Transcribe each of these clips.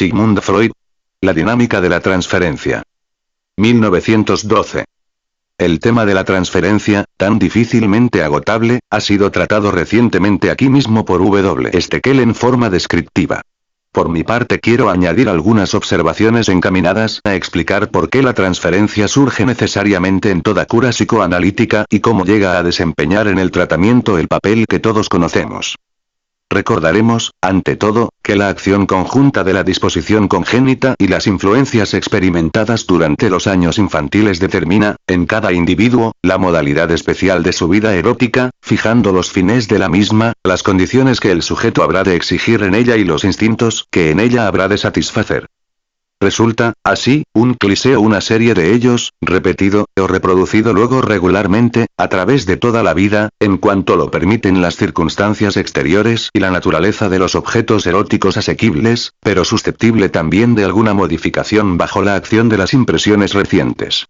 Sigmund Freud. La dinámica de la transferencia. 1912. El tema de la transferencia, tan difícilmente agotable, ha sido tratado recientemente aquí mismo por W. Steckel en forma descriptiva. Por mi parte quiero añadir algunas observaciones encaminadas a explicar por qué la transferencia surge necesariamente en toda cura psicoanalítica y cómo llega a desempeñar en el tratamiento el papel que todos conocemos. Recordaremos, ante todo, que la acción conjunta de la disposición congénita y las influencias experimentadas durante los años infantiles determina, en cada individuo, la modalidad especial de su vida erótica, fijando los fines de la misma, las condiciones que el sujeto habrá de exigir en ella y los instintos que en ella habrá de satisfacer. Resulta, así, un cliché o una serie de ellos, repetido, o reproducido luego regularmente, a través de toda la vida, en cuanto lo permiten las circunstancias exteriores y la naturaleza de los objetos eróticos asequibles, pero susceptible también de alguna modificación bajo la acción de las impresiones recientes.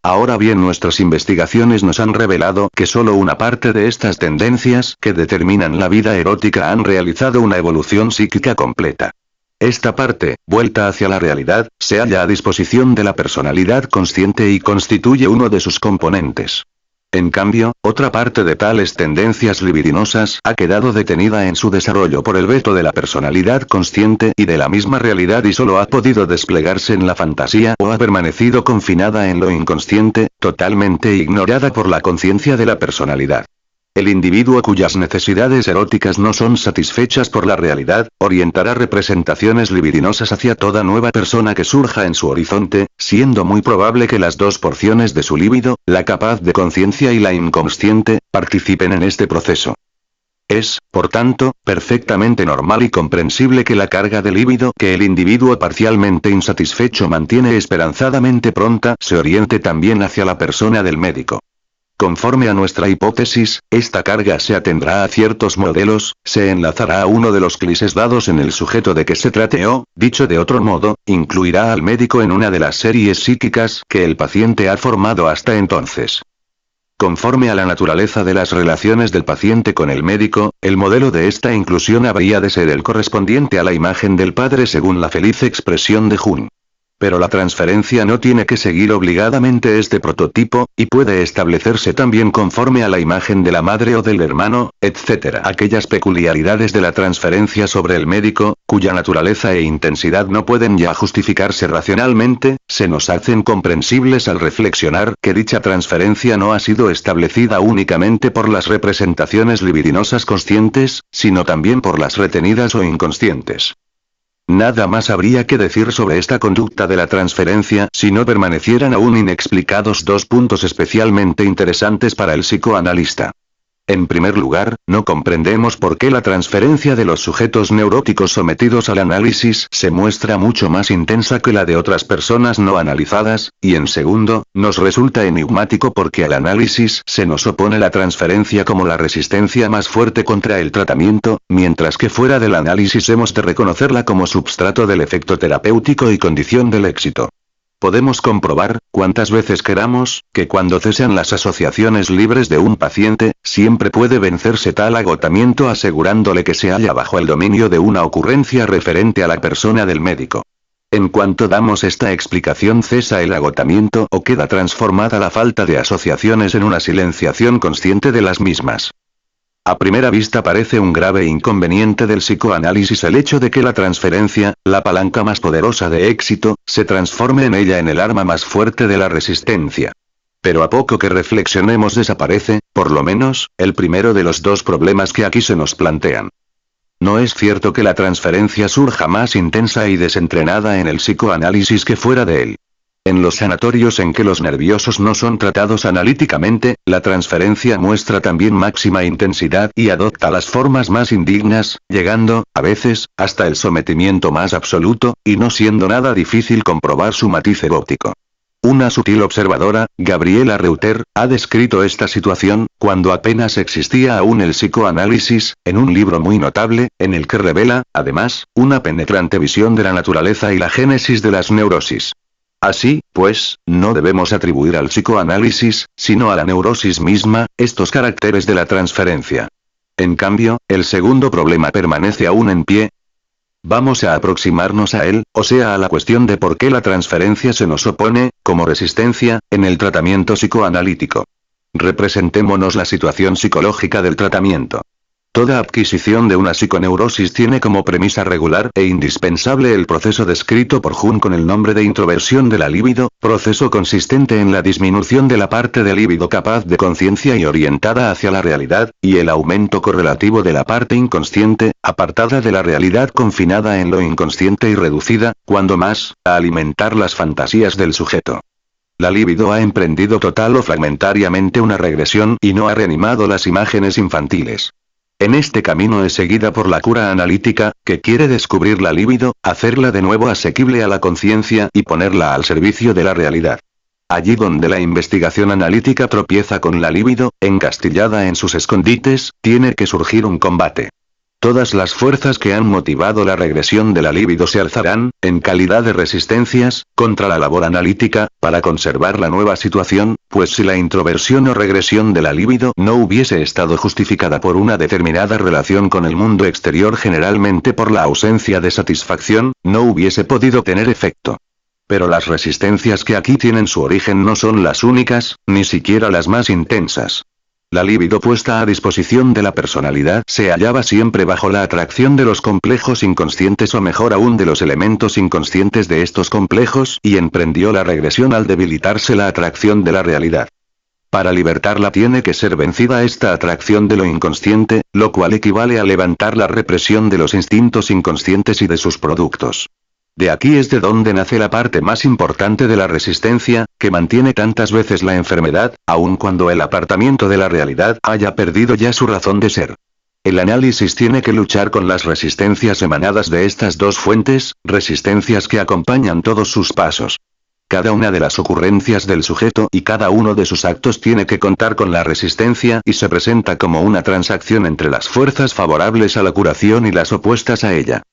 Ahora bien, nuestras investigaciones nos han revelado que solo una parte de estas tendencias que determinan la vida erótica han realizado una evolución psíquica completa. Esta parte, vuelta hacia la realidad, se halla a disposición de la personalidad consciente y constituye uno de sus componentes. En cambio, otra parte de tales tendencias libidinosas ha quedado detenida en su desarrollo por el veto de la personalidad consciente y de la misma realidad y solo ha podido desplegarse en la fantasía o ha permanecido confinada en lo inconsciente, totalmente ignorada por la conciencia de la personalidad. El individuo cuyas necesidades eróticas no son satisfechas por la realidad, orientará representaciones libidinosas hacia toda nueva persona que surja en su horizonte, siendo muy probable que las dos porciones de su líbido, la capaz de conciencia y la inconsciente, participen en este proceso. Es, por tanto, perfectamente normal y comprensible que la carga de líbido que el individuo parcialmente insatisfecho mantiene esperanzadamente pronta se oriente también hacia la persona del médico. Conforme a nuestra hipótesis, esta carga se atendrá a ciertos modelos, se enlazará a uno de los clichés dados en el sujeto de que se trate o, dicho de otro modo, incluirá al médico en una de las series psíquicas que el paciente ha formado hasta entonces. Conforme a la naturaleza de las relaciones del paciente con el médico, el modelo de esta inclusión habría de ser el correspondiente a la imagen del padre según la feliz expresión de Jung. Pero la transferencia no tiene que seguir obligadamente este prototipo, y puede establecerse también conforme a la imagen de la madre o del hermano, etc. Aquellas peculiaridades de la transferencia sobre el médico, cuya naturaleza e intensidad no pueden ya justificarse racionalmente, se nos hacen comprensibles al reflexionar que dicha transferencia no ha sido establecida únicamente por las representaciones libidinosas conscientes, sino también por las retenidas o inconscientes. Nada más habría que decir sobre esta conducta de la transferencia si no permanecieran aún inexplicados dos puntos especialmente interesantes para el psicoanalista. En primer lugar, no comprendemos por qué la transferencia de los sujetos neuróticos sometidos al análisis se muestra mucho más intensa que la de otras personas no analizadas, y en segundo, nos resulta enigmático porque al análisis se nos opone la transferencia como la resistencia más fuerte contra el tratamiento, mientras que fuera del análisis hemos de reconocerla como substrato del efecto terapéutico y condición del éxito. Podemos comprobar, cuantas veces queramos, que cuando cesan las asociaciones libres de un paciente, siempre puede vencerse tal agotamiento asegurándole que se halla bajo el dominio de una ocurrencia referente a la persona del médico. En cuanto damos esta explicación cesa el agotamiento o queda transformada la falta de asociaciones en una silenciación consciente de las mismas. A primera vista parece un grave inconveniente del psicoanálisis el hecho de que la transferencia, la palanca más poderosa de éxito, se transforme en ella en el arma más fuerte de la resistencia. Pero a poco que reflexionemos desaparece, por lo menos, el primero de los dos problemas que aquí se nos plantean. No es cierto que la transferencia surja más intensa y desentrenada en el psicoanálisis que fuera de él. En los sanatorios en que los nerviosos no son tratados analíticamente, la transferencia muestra también máxima intensidad y adopta las formas más indignas, llegando, a veces, hasta el sometimiento más absoluto, y no siendo nada difícil comprobar su matiz erótico. Una sutil observadora, Gabriela Reuter, ha descrito esta situación, cuando apenas existía aún el psicoanálisis, en un libro muy notable, en el que revela, además, una penetrante visión de la naturaleza y la génesis de las neurosis. Así, pues, no debemos atribuir al psicoanálisis, sino a la neurosis misma, estos caracteres de la transferencia. En cambio, el segundo problema permanece aún en pie. Vamos a aproximarnos a él, o sea a la cuestión de por qué la transferencia se nos opone, como resistencia, en el tratamiento psicoanalítico. Representémonos la situación psicológica del tratamiento. Toda adquisición de una psiconeurosis tiene como premisa regular e indispensable el proceso descrito por Jung con el nombre de introversión de la libido, proceso consistente en la disminución de la parte del líbido capaz de conciencia y orientada hacia la realidad, y el aumento correlativo de la parte inconsciente, apartada de la realidad confinada en lo inconsciente y reducida, cuando más, a alimentar las fantasías del sujeto. La libido ha emprendido total o fragmentariamente una regresión y no ha reanimado las imágenes infantiles. En este camino es seguida por la cura analítica, que quiere descubrir la libido, hacerla de nuevo asequible a la conciencia y ponerla al servicio de la realidad. Allí donde la investigación analítica tropieza con la libido, encastillada en sus escondites, tiene que surgir un combate. Todas las fuerzas que han motivado la regresión de la libido se alzarán, en calidad de resistencias, contra la labor analítica, para conservar la nueva situación, pues si la introversión o regresión de la libido no hubiese estado justificada por una determinada relación con el mundo exterior, generalmente por la ausencia de satisfacción, no hubiese podido tener efecto. Pero las resistencias que aquí tienen su origen no son las únicas, ni siquiera las más intensas. La libido puesta a disposición de la personalidad se hallaba siempre bajo la atracción de los complejos inconscientes o mejor aún de los elementos inconscientes de estos complejos y emprendió la regresión al debilitarse la atracción de la realidad. Para libertarla tiene que ser vencida esta atracción de lo inconsciente, lo cual equivale a levantar la represión de los instintos inconscientes y de sus productos. De aquí es de donde nace la parte más importante de la resistencia, que mantiene tantas veces la enfermedad, aun cuando el apartamiento de la realidad haya perdido ya su razón de ser. El análisis tiene que luchar con las resistencias emanadas de estas dos fuentes, resistencias que acompañan todos sus pasos. Cada una de las ocurrencias del sujeto y cada uno de sus actos tiene que contar con la resistencia y se presenta como una transacción entre las fuerzas favorables a la curación y las opuestas a ella.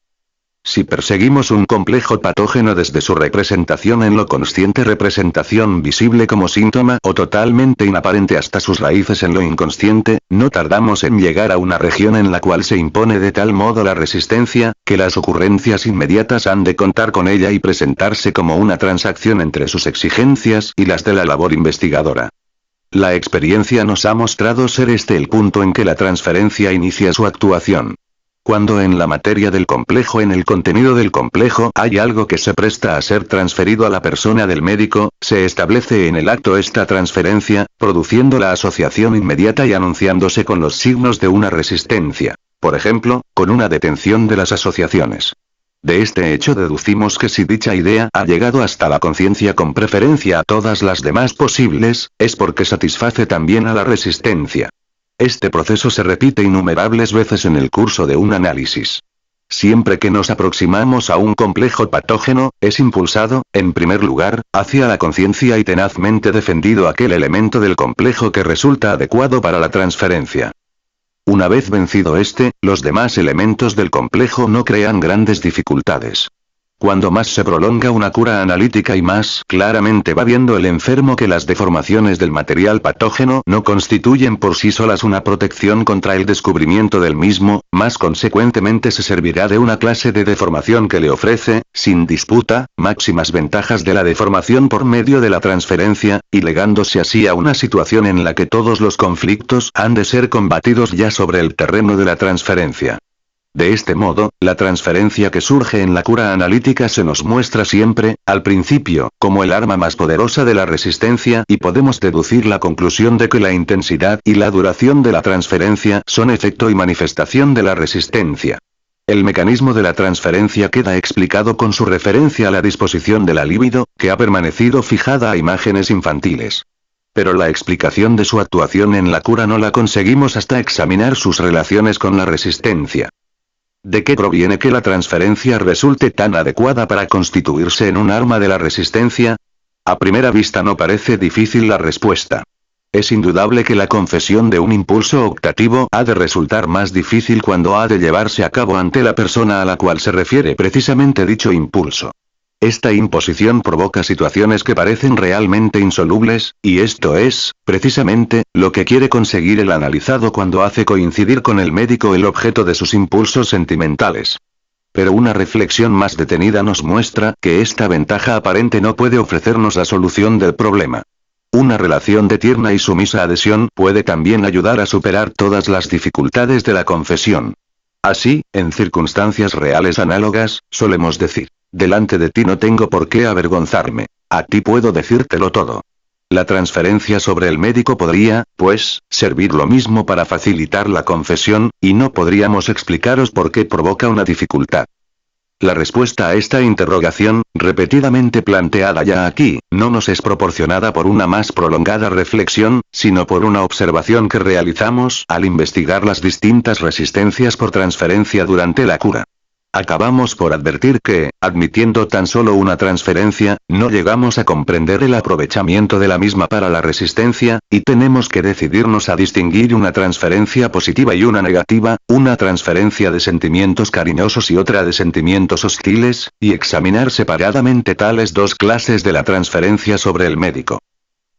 Si perseguimos un complejo patógeno desde su representación en lo consciente, representación visible como síntoma o totalmente inaparente hasta sus raíces en lo inconsciente, no tardamos en llegar a una región en la cual se impone de tal modo la resistencia, que las ocurrencias inmediatas han de contar con ella y presentarse como una transacción entre sus exigencias y las de la labor investigadora. La experiencia nos ha mostrado ser este el punto en que la transferencia inicia su actuación. Cuando en la materia del complejo, en el contenido del complejo, hay algo que se presta a ser transferido a la persona del médico, se establece en el acto esta transferencia, produciendo la asociación inmediata y anunciándose con los signos de una resistencia. Por ejemplo, con una detención de las asociaciones. De este hecho deducimos que si dicha idea ha llegado hasta la conciencia con preferencia a todas las demás posibles, es porque satisface también a la resistencia. Este proceso se repite innumerables veces en el curso de un análisis. Siempre que nos aproximamos a un complejo patógeno, es impulsado, en primer lugar, hacia la conciencia y tenazmente defendido aquel elemento del complejo que resulta adecuado para la transferencia. Una vez vencido este, los demás elementos del complejo no crean grandes dificultades. Cuando más se prolonga una cura analítica y más claramente va viendo el enfermo que las deformaciones del material patógeno no constituyen por sí solas una protección contra el descubrimiento del mismo, más consecuentemente se servirá de una clase de deformación que le ofrece, sin disputa, máximas ventajas de la deformación por medio de la transferencia, y legándose así a una situación en la que todos los conflictos han de ser combatidos ya sobre el terreno de la transferencia. De este modo, la transferencia que surge en la cura analítica se nos muestra siempre, al principio, como el arma más poderosa de la resistencia y podemos deducir la conclusión de que la intensidad y la duración de la transferencia son efecto y manifestación de la resistencia. El mecanismo de la transferencia queda explicado con su referencia a la disposición de la libido, que ha permanecido fijada a imágenes infantiles. Pero la explicación de su actuación en la cura no la conseguimos hasta examinar sus relaciones con la resistencia. ¿De qué proviene que la transferencia resulte tan adecuada para constituirse en un arma de la resistencia? A primera vista no parece difícil la respuesta. Es indudable que la confesión de un impulso optativo ha de resultar más difícil cuando ha de llevarse a cabo ante la persona a la cual se refiere precisamente dicho impulso. Esta imposición provoca situaciones que parecen realmente insolubles, y esto es, precisamente, lo que quiere conseguir el analizado cuando hace coincidir con el médico el objeto de sus impulsos sentimentales. Pero una reflexión más detenida nos muestra que esta ventaja aparente no puede ofrecernos la solución del problema. Una relación de tierna y sumisa adhesión puede también ayudar a superar todas las dificultades de la confesión. Así, en circunstancias reales análogas, solemos decir, delante de ti no tengo por qué avergonzarme, a ti puedo decírtelo todo. La transferencia sobre el médico podría, pues, servir lo mismo para facilitar la confesión, y no podríamos explicaros por qué provoca una dificultad. La respuesta a esta interrogación, repetidamente planteada ya aquí, no nos es proporcionada por una más prolongada reflexión, sino por una observación que realizamos al investigar las distintas resistencias por transferencia durante la cura. Acabamos por advertir que, admitiendo tan solo una transferencia, no llegamos a comprender el aprovechamiento de la misma para la resistencia, y tenemos que decidirnos a distinguir una transferencia positiva y una negativa, una transferencia de sentimientos cariñosos y otra de sentimientos hostiles, y examinar separadamente tales dos clases de la transferencia sobre el médico.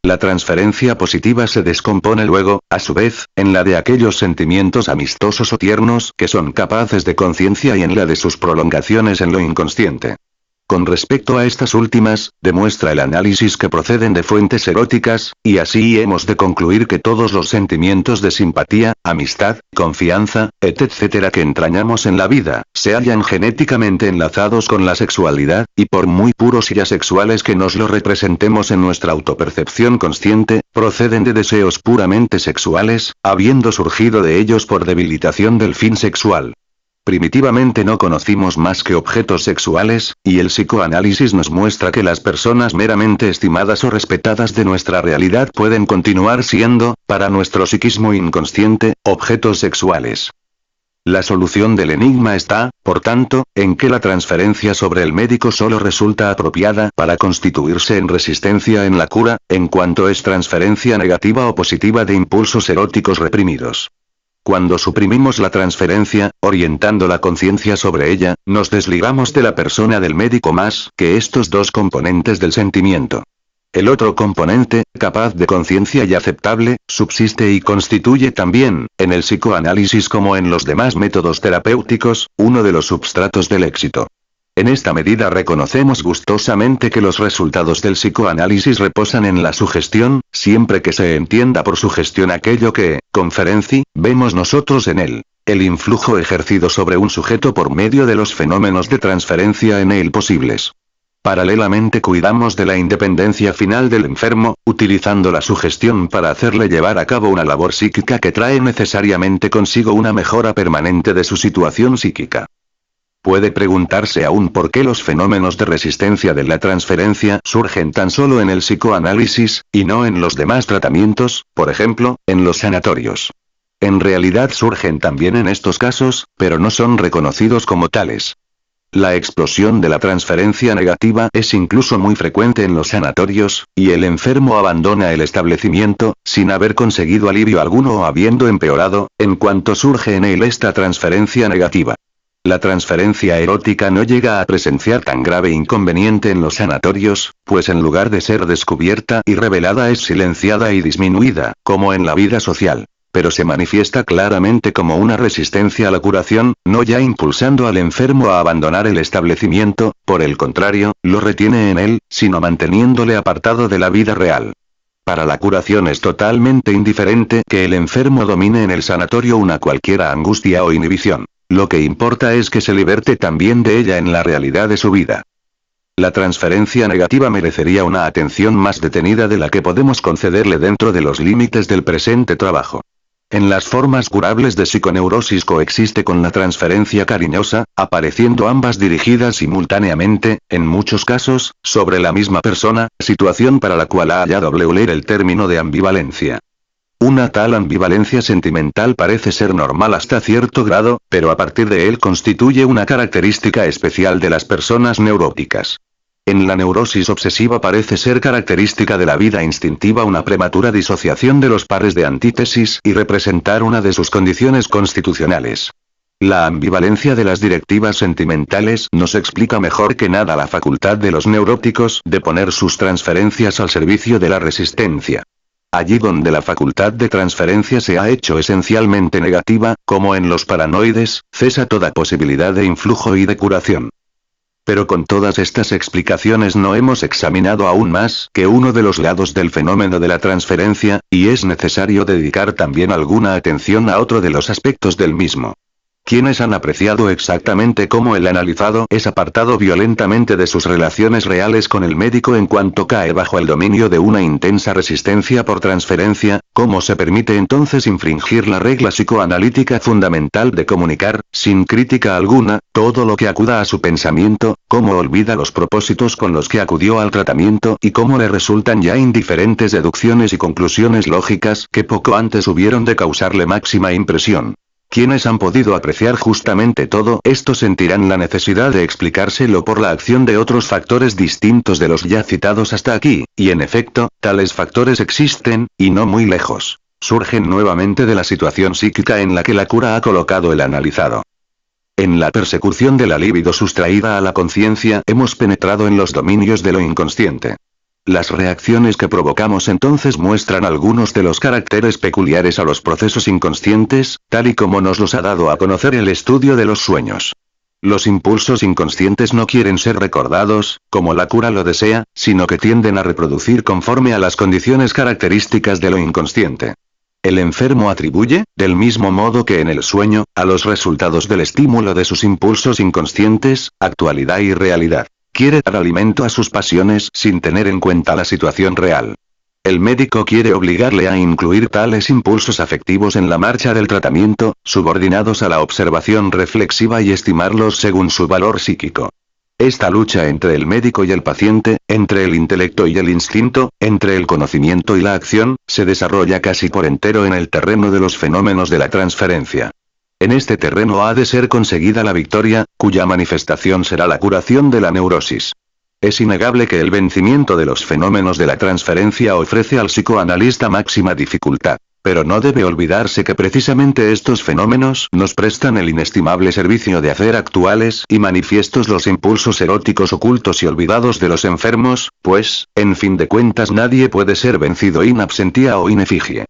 La transferencia positiva se descompone luego, a su vez, en la de aquellos sentimientos amistosos o tiernos que son capaces de conciencia y en la de sus prolongaciones en lo inconsciente. Con respecto a estas últimas, demuestra el análisis que proceden de fuentes eróticas, y así hemos de concluir que todos los sentimientos de simpatía, amistad, confianza, etc. que entrañamos en la vida, se hallan genéticamente enlazados con la sexualidad, y por muy puros y asexuales que nos lo representemos en nuestra autopercepción consciente, proceden de deseos puramente sexuales, habiendo surgido de ellos por debilitación del fin sexual. Primitivamente no conocimos más que objetos sexuales, y el psicoanálisis nos muestra que las personas meramente estimadas o respetadas de nuestra realidad pueden continuar siendo, para nuestro psiquismo inconsciente, objetos sexuales. La solución del enigma está, por tanto, en que la transferencia sobre el médico solo resulta apropiada para constituirse en resistencia en la cura, en cuanto es transferencia negativa o positiva de impulsos eróticos reprimidos. Cuando suprimimos la transferencia, orientando la conciencia sobre ella, nos desligamos de la persona del médico más que estos dos componentes del sentimiento. El otro componente, capaz de conciencia y aceptable, subsiste y constituye también, en el psicoanálisis como en los demás métodos terapéuticos, uno de los substratos del éxito. En esta medida reconocemos gustosamente que los resultados del psicoanálisis reposan en la sugestión, siempre que se entienda por sugestión aquello que, conferenci, vemos nosotros en él. El influjo ejercido sobre un sujeto por medio de los fenómenos de transferencia en él posibles. Paralelamente cuidamos de la independencia final del enfermo, utilizando la sugestión para hacerle llevar a cabo una labor psíquica que trae necesariamente consigo una mejora permanente de su situación psíquica. Puede preguntarse aún por qué los fenómenos de resistencia de la transferencia surgen tan solo en el psicoanálisis, y no en los demás tratamientos, por ejemplo, en los sanatorios. En realidad surgen también en estos casos, pero no son reconocidos como tales. La explosión de la transferencia negativa es incluso muy frecuente en los sanatorios, y el enfermo abandona el establecimiento, sin haber conseguido alivio alguno o habiendo empeorado, en cuanto surge en él esta transferencia negativa. La transferencia erótica no llega a presenciar tan grave inconveniente en los sanatorios, pues en lugar de ser descubierta y revelada es silenciada y disminuida, como en la vida social. Pero se manifiesta claramente como una resistencia a la curación, no ya impulsando al enfermo a abandonar el establecimiento, por el contrario, lo retiene en él, sino manteniéndole apartado de la vida real. Para la curación es totalmente indiferente que el enfermo domine en el sanatorio una cualquiera angustia o inhibición. Lo que importa es que se liberte también de ella en la realidad de su vida. La transferencia negativa merecería una atención más detenida de la que podemos concederle dentro de los límites del presente trabajo. En las formas curables de psiconeurosis coexiste con la transferencia cariñosa, apareciendo ambas dirigidas simultáneamente, en muchos casos, sobre la misma persona, situación para la cual ha hallado Bleuler el término de ambivalencia. Una tal ambivalencia sentimental parece ser normal hasta cierto grado, pero a partir de él constituye una característica especial de las personas neuróticas. En la neurosis obsesiva parece ser característica de la vida instintiva una prematura disociación de los pares de antítesis y representar una de sus condiciones constitucionales. La ambivalencia de las directivas sentimentales nos explica mejor que nada la facultad de los neuróticos de poner sus transferencias al servicio de la resistencia. Allí donde la facultad de transferencia se ha hecho esencialmente negativa, como en los paranoides, cesa toda posibilidad de influjo y de curación. Pero con todas estas explicaciones no hemos examinado aún más que uno de los lados del fenómeno de la transferencia, y es necesario dedicar también alguna atención a otro de los aspectos del mismo. Quienes han apreciado exactamente cómo el analizado es apartado violentamente de sus relaciones reales con el médico en cuanto cae bajo el dominio de una intensa resistencia por transferencia, cómo se permite entonces infringir la regla psicoanalítica fundamental de comunicar, sin crítica alguna, todo lo que acuda a su pensamiento, cómo olvida los propósitos con los que acudió al tratamiento y cómo le resultan ya indiferentes deducciones y conclusiones lógicas que poco antes hubieron de causarle máxima impresión. Quienes han podido apreciar justamente todo esto sentirán la necesidad de explicárselo por la acción de otros factores distintos de los ya citados hasta aquí, y en efecto, tales factores existen, y no muy lejos. Surgen nuevamente de la situación psíquica en la que la cura ha colocado el analizado. En la persecución de la libido sustraída a la conciencia hemos penetrado en los dominios de lo inconsciente. Las reacciones que provocamos entonces muestran algunos de los caracteres peculiares a los procesos inconscientes, tal y como nos los ha dado a conocer el estudio de los sueños. Los impulsos inconscientes no quieren ser recordados, como la cura lo desea, sino que tienden a reproducir conforme a las condiciones características de lo inconsciente. El enfermo atribuye, del mismo modo que en el sueño, a los resultados del estímulo de sus impulsos inconscientes, actualidad y realidad. Quiere dar alimento a sus pasiones sin tener en cuenta la situación real. El médico quiere obligarle a incluir tales impulsos afectivos en la marcha del tratamiento, subordinados a la observación reflexiva y estimarlos según su valor psíquico. Esta lucha entre el médico y el paciente, entre el intelecto y el instinto, entre el conocimiento y la acción, se desarrolla casi por entero en el terreno de los fenómenos de la transferencia. En este terreno ha de ser conseguida la victoria, cuya manifestación será la curación de la neurosis. Es innegable que el vencimiento de los fenómenos de la transferencia ofrece al psicoanalista máxima dificultad. Pero no debe olvidarse que precisamente estos fenómenos nos prestan el inestimable servicio de hacer actuales y manifiestos los impulsos eróticos ocultos y olvidados de los enfermos, pues, en fin de cuentas nadie puede ser vencido in absentia o in effigie.